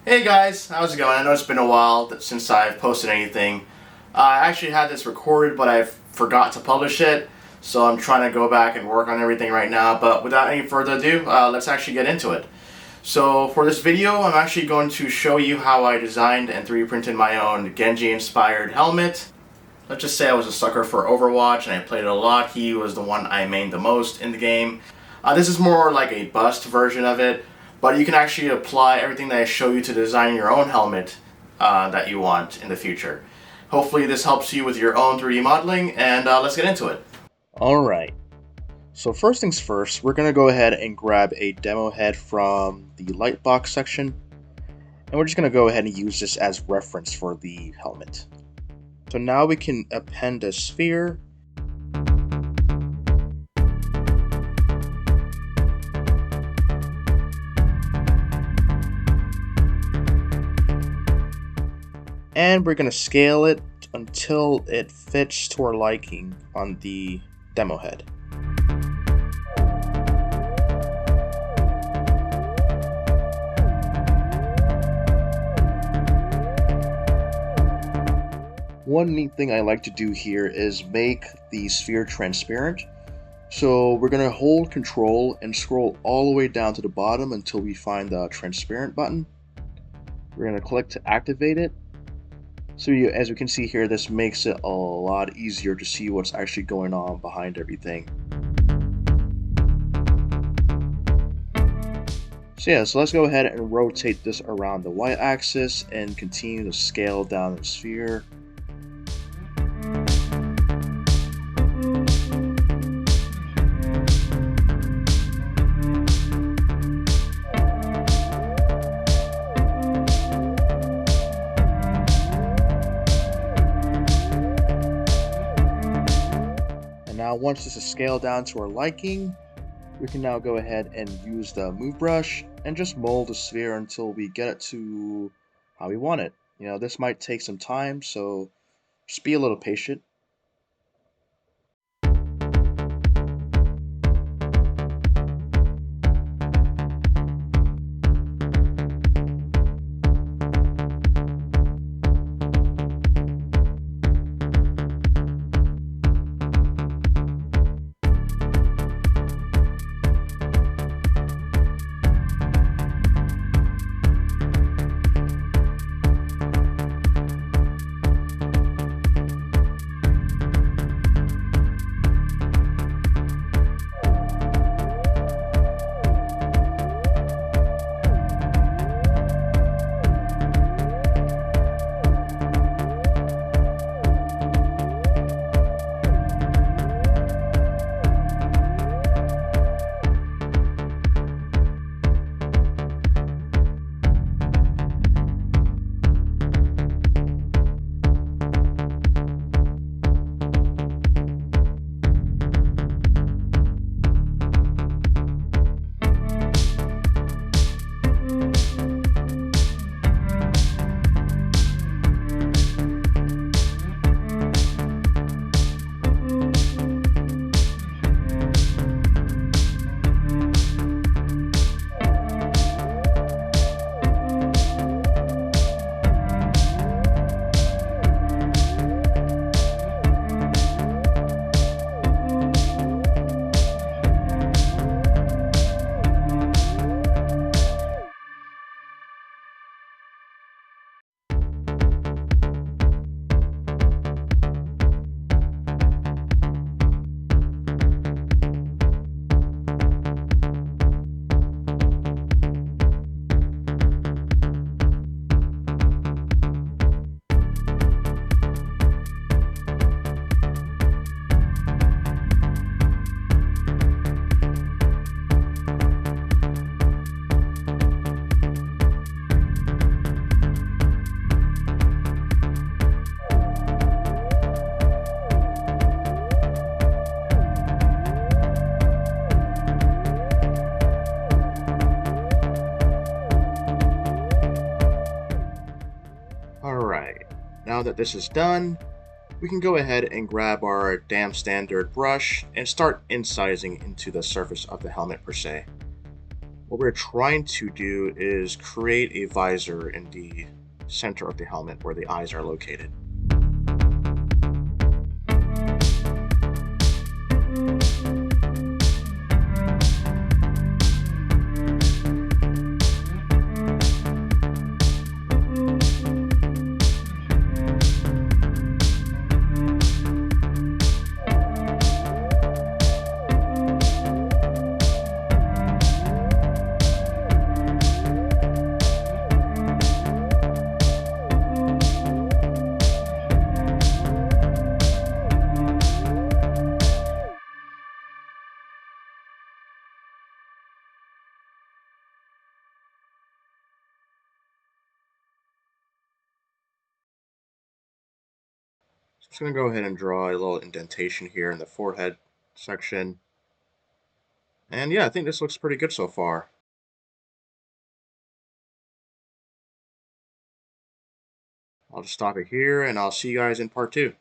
Hey guys, how's it going? I know it's been a while since I've posted anything. I actually had this recorded, but I forgot to publish it, so I'm trying to go back and work on everything right now. But without any further ado, let's actually get into it. So for this video, I'm actually going to show you how I designed and 3D printed my own Genji-inspired helmet. Let's just say I was a sucker for Overwatch and I played it a lot. He was the one I mained the most in the game. This is more like a bust version of it. But you can actually apply everything that I show you to design your own helmet that you want in the future. Hopefully this helps you with your own 3D modeling, and let's get into it. Alright, so first things first, we're going to go ahead and grab a demo head from the Lightbox section. And we're just going to go ahead and use this as reference for the helmet. So now we can append a sphere. And we're going to scale it until it fits to our liking on the demo head. One neat thing I like to do here is make the sphere transparent. So we're going to hold Control and scroll all the way down to the bottom until we find the transparent button. We're going to click to activate it. So as you can see here, this makes it a lot easier to see what's actually going on behind everything. So let's go ahead and rotate this around the y-axis and continue to scale down the sphere. Now once this is scaled down to our liking, we can now go ahead and use the move brush and just mold the sphere until we get it to how we want it. You know, this might take some time, so just be a little patient. Now that this is done, we can go ahead and grab our damn standard brush and start incising into the surface of the helmet per se. What we're trying to do is create a visor in the center of the helmet where the eyes are located. So I'm just going to go ahead and draw a little indentation here in the forehead section. And yeah, I think this looks pretty good so far. I'll just stop it here and I'll see you guys in part 2.